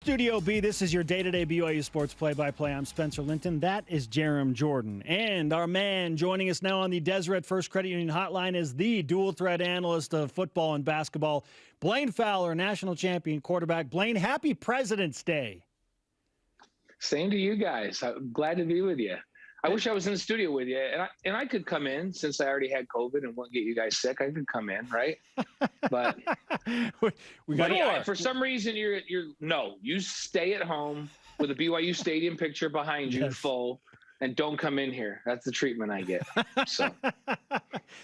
Studio B, this is your day-to-day BYU Sports play-by-play. I'm Spencer Linton. That is Jarom Jordan. And our man joining us now on the Deseret First Credit Union Hotline is the dual-threat analyst of football and basketball, Blaine Fowler, national champion quarterback. Blaine, happy President's Day. Same to you guys. I'm glad to be with you. I wish I was in the studio with you, and I could come in since I already had COVID and won't get you guys sick. I could come in, right? But for some reason you stay at home with a BYU Stadium picture behind you, full, and don't come in here. That's the treatment I get. So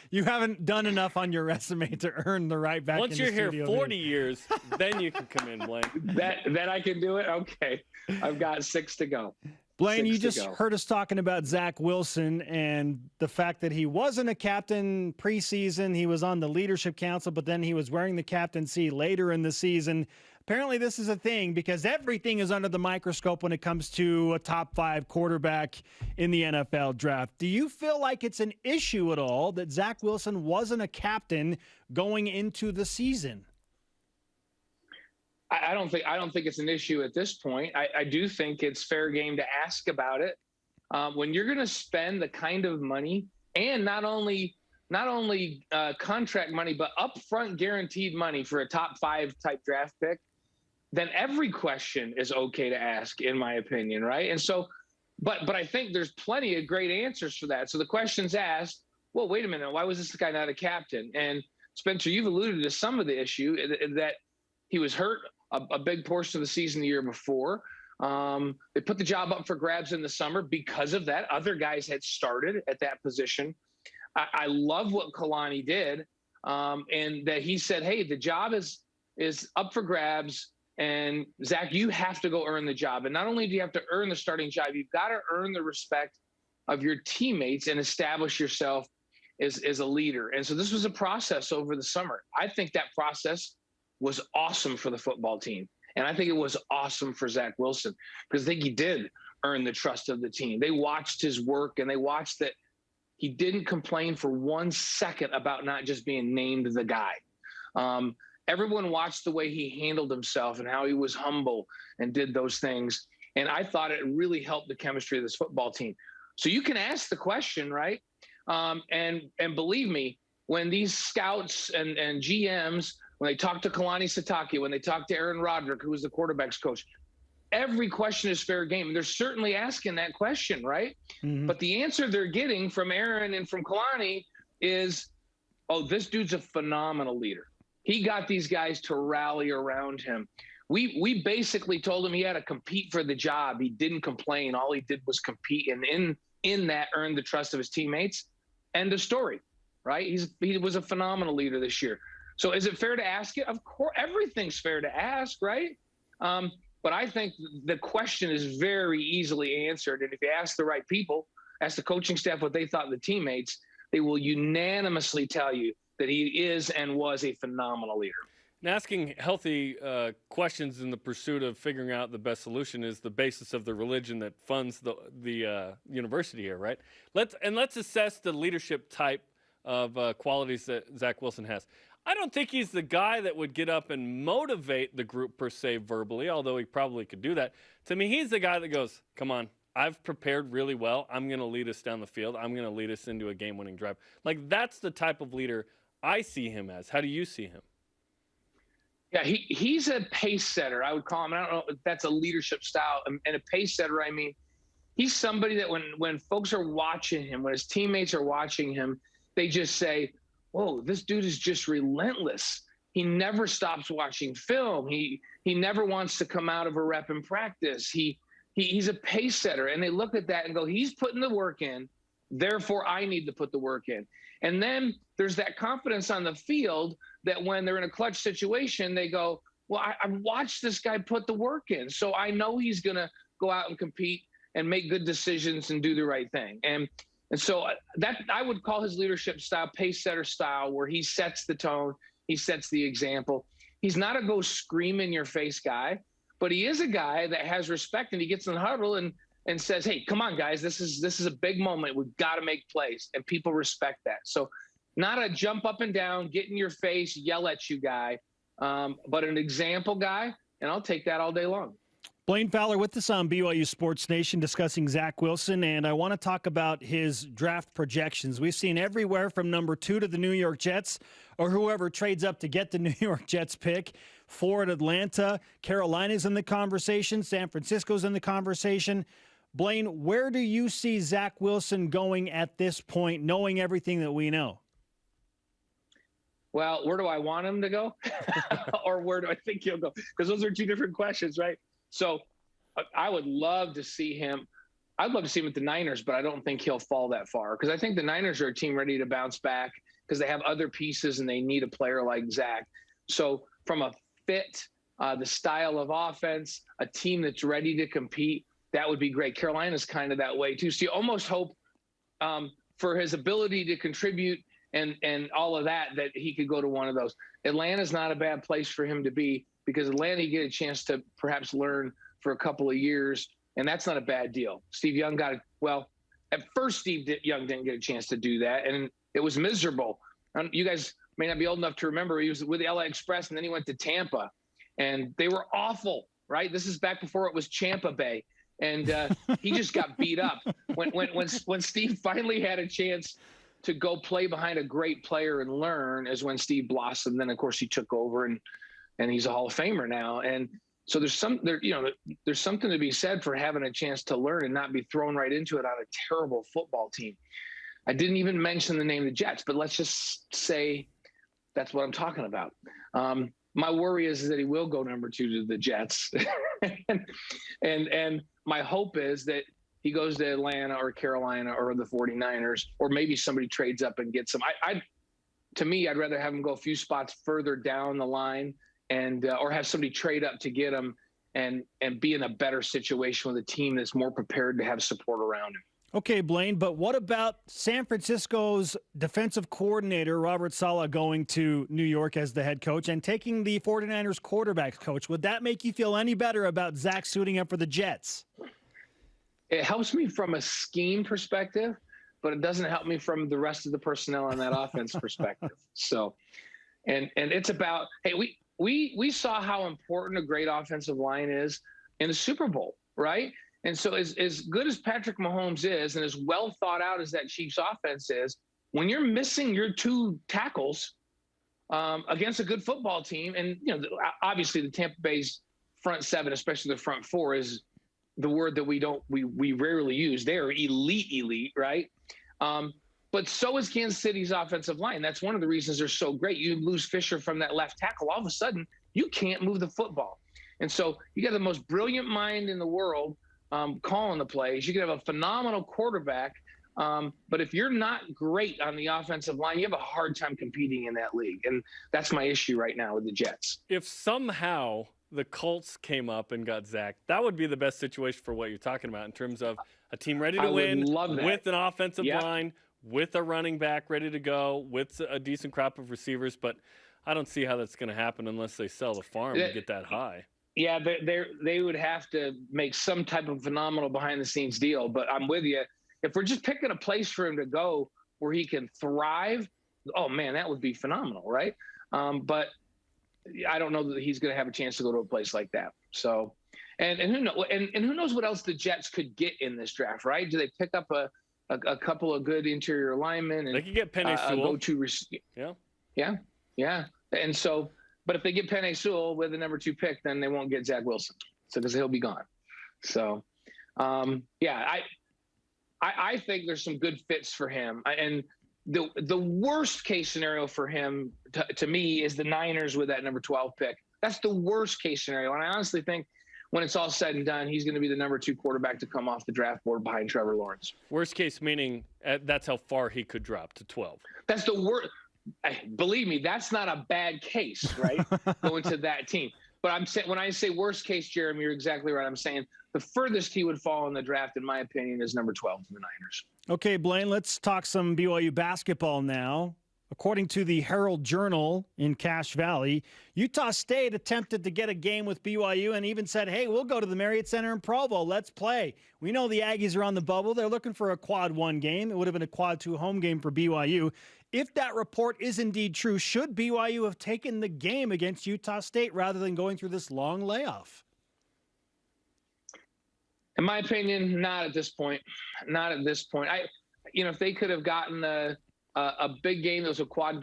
you haven't done enough on your resume to earn the right back. Once in the you're studio, here 40 years, then you can come in, Blaine. That I can do it. Okay, I've got 6 to go. Blaine, you just heard us talking about Zach Wilson and the fact that he wasn't a captain preseason. He was on the leadership council, but then he was wearing the captaincy later in the season. Apparently this is a thing because everything is under the microscope when it comes to a top 5 quarterback in the NFL draft. Do you feel like it's an issue at all that Zach Wilson wasn't a captain going into the season? I don't think it's an issue at this point. I do think it's fair game to ask about it. When you're going to spend the kind of money, and not only contract money, but upfront guaranteed money for a top 5 type draft pick, then every question is okay to ask, in my opinion, right? And so, but I think there's plenty of great answers for that. So the question's asked, well, wait a minute, why was this guy not a captain? And Spencer, you've alluded to some of the issue that he was hurt a big portion of the season the year before. They put the job up for grabs in the summer because of that. Other guys had started at that position. I love what Kalani did, and that he said, hey, the job is up for grabs, and Zach, you have to go earn the job. And not only do you have to earn the starting job, you've got to earn the respect of your teammates and establish yourself as a leader. And so this was a process over the summer. I think that process was awesome for the football team. And I think it was awesome for Zach Wilson because I think he did earn the trust of the team. They watched his work and they watched that he didn't complain for 1 second about not just being named the guy. Everyone watched the way he handled himself and how he was humble and did those things. And I thought it really helped the chemistry of this football team. So you can ask the question, right? And believe me, when these scouts and GMs, when they talk to Kalani Sitake, when they talk to Aaron Roderick, who was the quarterback's coach, every question is fair game. And they're certainly asking that question, right? Mm-hmm. But the answer they're getting from Aaron and from Kalani is, oh, this dude's a phenomenal leader. He got these guys to rally around him. We basically told him he had to compete for the job. He didn't complain. All he did was compete, and in that earned the trust of his teammates. End of story, right? He was a phenomenal leader this year. So is it fair to ask it? Of course, everything's fair to ask, right? But I think the question is very easily answered. And if you ask the right people, ask the coaching staff what they thought of the teammates, they will unanimously tell you that he is and was a phenomenal leader. And asking healthy questions in the pursuit of figuring out the best solution is the basis of the religion that funds the university here, right? Let's assess the leadership type of qualities that Zach Wilson has. I don't think he's the guy that would get up and motivate the group per se verbally, although he probably could do that. To me, he's the guy that goes, come on, I've prepared really well. I'm going to lead us down the field. I'm going to lead us into a game-winning drive. Like, that's the type of leader I see him as. How do you see him? Yeah, he's a pace setter, I would call him. I don't know if that's a leadership style. And a pace setter, I mean, he's somebody that when folks are watching him, when his teammates are watching him, they just say, whoa, this dude is just relentless. He never stops watching film. He never wants to come out of a rep in practice. He's a pace setter. And they look at that and go, he's putting the work in, therefore I need to put the work in. And then there's that confidence on the field that when they're in a clutch situation, they go, well, I've watched this guy put the work in, so I know he's going to go out and compete and make good decisions and do the right thing. And so that I would call his leadership style pace setter style, where he sets the tone, he sets the example. He's not a go scream in your face guy, but he is a guy that has respect, and he gets in the huddle and says, hey, come on, guys, this is a big moment. We've got to make plays, and people respect that. So not a jump up and down, get in your face, yell at you guy, but an example guy, and I'll take that all day long. Blaine Fowler with us on BYU Sports Nation discussing Zach Wilson, and I want to talk about his draft projections. We've seen everywhere from number 2 to the New York Jets, or whoever trades up to get the New York Jets pick, 4 at Atlanta. Carolina's in the conversation. San Francisco's in the conversation. Blaine, where do you see Zach Wilson going at this point, knowing everything that we know? Well, where do I want him to go? Or where do I think he'll go? Because those are two different questions, right? So I would love to see him. I'd love to see him at the Niners, but I don't think he'll fall that far, because I think the Niners are a team ready to bounce back because they have other pieces and they need a player like Zach. So from a fit, the style of offense, a team that's ready to compete, that would be great. Carolina's kind of that way too. So you almost hope for his ability to contribute and all of that he could go to one of those. Atlanta's not a bad place for him to be, because Atlanta, you get a chance to perhaps learn for a couple of years, and that's not a bad deal. Steve Young got it. Well, at first, Steve Young didn't get a chance to do that, and it was miserable. You guys may not be old enough to remember, he was with the LA Express, and then he went to Tampa, and they were awful, right? This is back before it was Champa Bay, and he just got beat up. When Steve finally had a chance to go play behind a great player and learn, is when Steve blossomed. Then, of course, he took over, and he's a Hall of Famer now. And so there's something to be said for having a chance to learn and not be thrown right into it on a terrible football team. I didn't even mention the name of the Jets, but let's just say that's what I'm talking about. My worry is that he will go number 2 to the Jets. and my hope is that he goes to Atlanta or Carolina or the 49ers, or maybe somebody trades up and gets him. To me, I'd rather have him go a few spots further down the line, and or have somebody trade up to get him and be in a better situation with a team that's more prepared to have support around him. Okay, Blaine, but what about San Francisco's defensive coordinator, Robert Saleh, going to New York as the head coach and taking the 49ers quarterback coach? Would that make you feel any better about Zach suiting up for the Jets? It helps me from a scheme perspective, but it doesn't help me from the rest of the personnel on that offense perspective. So, and it's about, hey, we saw how important a great offensive line is in the Super Bowl, right? And so as good as Patrick Mahomes is, and as well thought out as that Chiefs offense is, when you're missing your 2 tackles against a good football team, and obviously the Tampa Bay's front 7, especially the front 4, is the word that we rarely use. They're elite, right? But so is Kansas City's offensive line. That's one of the reasons they're so great. You lose Fisher from that left tackle, all of a sudden you can't move the football. And so you got the most brilliant mind in the world calling the plays. You can have a phenomenal quarterback, but if you're not great on the offensive line, you have a hard time competing in that league. And that's my issue right now with the Jets. If somehow the Colts came up and got Zach, that would be the best situation for what you're talking about in terms of a team ready to win with an offensive line, with a running back ready to go, with a decent crop of receivers. But I don't see how that's going to happen unless they sell the farm to get that high. Yeah, they would have to make some type of phenomenal behind-the-scenes deal. But I'm with you. If we're just picking a place for him to go where he can thrive, oh, man, that would be phenomenal, right? But I don't know that he's going to have a chance to go to a place like that. So, and who knows? And who knows what else the Jets could get in this draft, right? Do they pick up a couple of good interior linemen? And they could get Penei Sewell. Yeah. And so, but if they get Penei Sewell with the number 2 pick, then they won't get Zach Wilson, so because he'll be gone. So, I think there's some good fits for him. And the worst case scenario for him, to me, is the Niners with that number 12 pick. That's the worst case scenario. And I honestly think when it's all said and done, he's going to be the number 2 quarterback to come off the draft board behind Trevor Lawrence. Worst case meaning that's how far he could drop to 12. That's the worst. Believe me, that's not a bad case, right? Going to that team. But I'm saying, when I say worst case, Jeremy, you're exactly right. I'm saying the furthest he would fall in the draft, in my opinion, is number 12 to the Niners. Okay, Blaine, let's talk some BYU basketball now. According to the Herald Journal in Cache Valley, Utah State attempted to get a game with BYU and even said, hey, we'll go to the Marriott Center in Provo. Let's play. We know the Aggies are on the bubble. They're looking for a quad 1 game. It would have been a quad 2 home game for BYU. If that report is indeed true, should BYU have taken the game against Utah State rather than going through this long layoff? In my opinion, not at this point. Not at this point. If they could have gotten a big game, that was a quad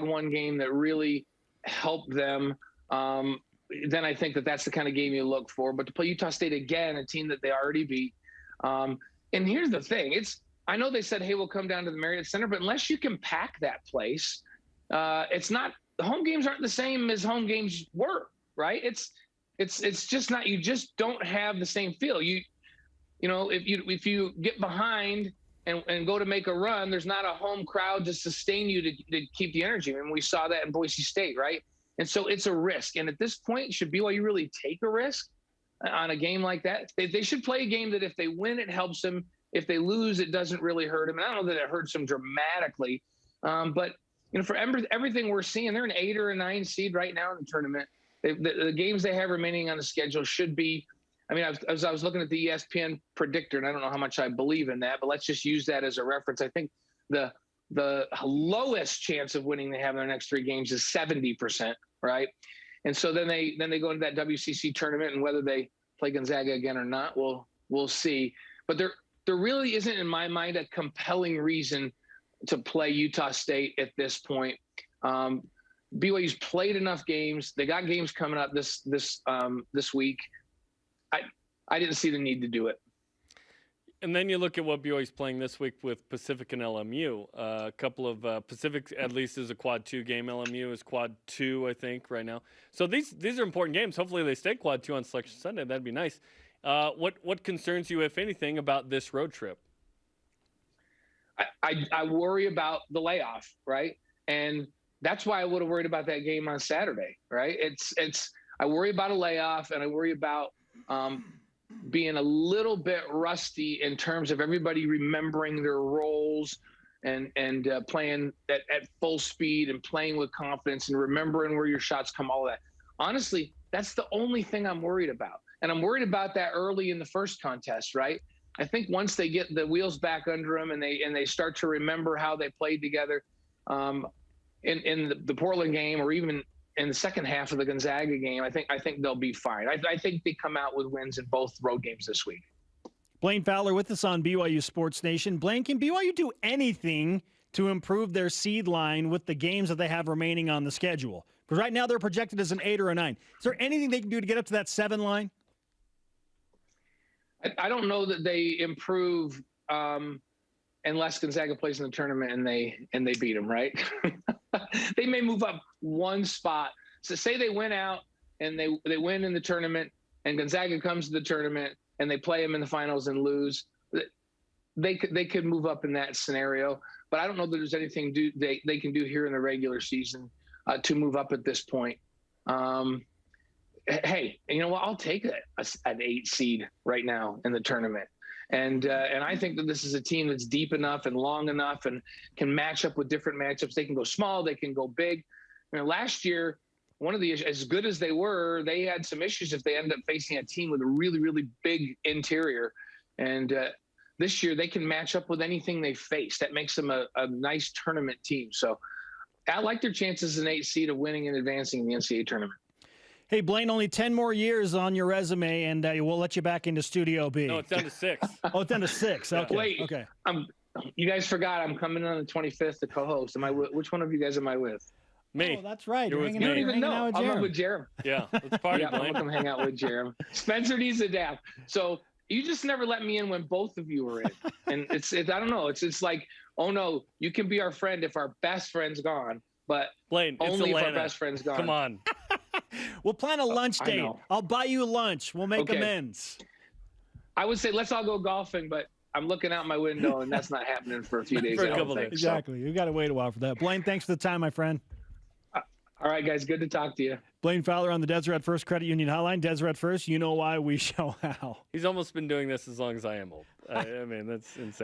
one game that really helped them, then I think that's the kind of game you look for. But to play Utah State again, a team that they already beat. And here's the thing: I know they said, "Hey, we'll come down to the Marriott Center," but unless you can pack that place, it's not. The home games aren't the same as home games were, right? It's just not. You just don't have the same feel. If you get behind and go to make a run, there's not a home crowd to sustain you to keep the energy. And we saw that in Boise State, right? And so it's a risk. And at this point, should BYU really take a risk on a game like that? They should play a game that if they win, it helps them. If they lose, it doesn't really hurt them. And I don't know that it hurts them dramatically, but for everything we're seeing, they're an 8 or a 9 seed right now in the tournament. The games they have remaining on the schedule should be. As I was looking at the ESPN predictor, and I don't know how much I believe in that, but let's just use that as a reference. I think the lowest chance of winning they have in their next 3 games is 70%, right? And so then they go into that WCC tournament, and whether they play Gonzaga again or not, we'll see. But there really isn't, in my mind, a compelling reason to play Utah State at this point. BYU's played enough games. They got games coming up this week. I didn't see the need to do it. And then you look at what BYU's playing this week with Pacific and LMU. A couple of Pacific, at least, is a quad 2 game. LMU is quad 2, I think, right now. So these are important games. Hopefully they stay quad 2 on Selection Sunday. That'd be nice. What concerns you, if anything, about this road trip? I worry about the layoff, right? And that's why I would have worried about that game on Saturday, right? I worry about a layoff, and I worry about being a little bit rusty in terms of everybody remembering their roles and playing at full speed and playing with confidence and remembering where your shots come, all of that. Honestly, that's the only thing I'm worried about. And I'm worried about that early in the first contest, right? I think once they get the wheels back under them and they start to remember how they played together in the Portland game, or even in the second half of the Gonzaga game, I think they'll be fine. I think they come out with wins in both road games this week. Blaine Fowler with us on BYU Sports Nation. Blaine, can BYU do anything to improve their seed line with the games that they have remaining on the schedule? Because right now they're projected as an 8 or a 9. Is there anything they can do to get up to that 7 line? I don't know that they improve unless Gonzaga plays in the tournament and they beat them, right? They may move up one spot. So say they win out and they win in the tournament, and Gonzaga comes to the tournament and they play them in the finals and lose. They could move up in that scenario, but I don't know that there's anything they can do here in the regular season to move up at this point. Hey, you know what? I'll take an 8 seed right now in the tournament. And I think that this is a team that's deep enough and long enough and can match up with different matchups. They can go small, they can go big. Last year, one of the issues, as good as they were, they had some issues if they end up facing a team with a really, really big interior. And this year, they can match up with anything they face. That makes them a nice tournament team. So I like their chances as an 8 seed of winning and advancing in the NCAA tournament. Hey, Blaine, only 10 more years on your resume, and we'll let you back into Studio B. No, it's down to 6. Oh, it's down to 6. Okay. Wait, okay. You guys forgot I'm coming on the 25th to co-host. Which one of you guys am I with? Me. Oh, that's right. You're hanging with out, me. You don't even know. with I'm Jarom. with Jarom. Yeah, let's party, Yeah, I'm Blaine. gonna come hang out with Jarom. Spencer needs a dap. So you just never let me in when both of you were in, and it's I don't know. It's like, oh no, you can be our friend if our best friend's gone, but Blaine, it's only if Atlanta. our best friend's gone. Come on. We'll plan a lunch I date. know. I'll buy you lunch. We'll make Okay. amends. I would say let's all go golfing, but I'm looking out my window and that's not happening for a few days. For a I don't couple think. days. So, Exactly. You got to wait a while for that. Blaine, thanks for the time, my friend. all right, guys, good to talk to you. Blaine Fowler on the Deseret First Credit Union Hotline. Deseret First, you know why, we show how. He's almost been doing this as long as I am old. I mean, that's insane.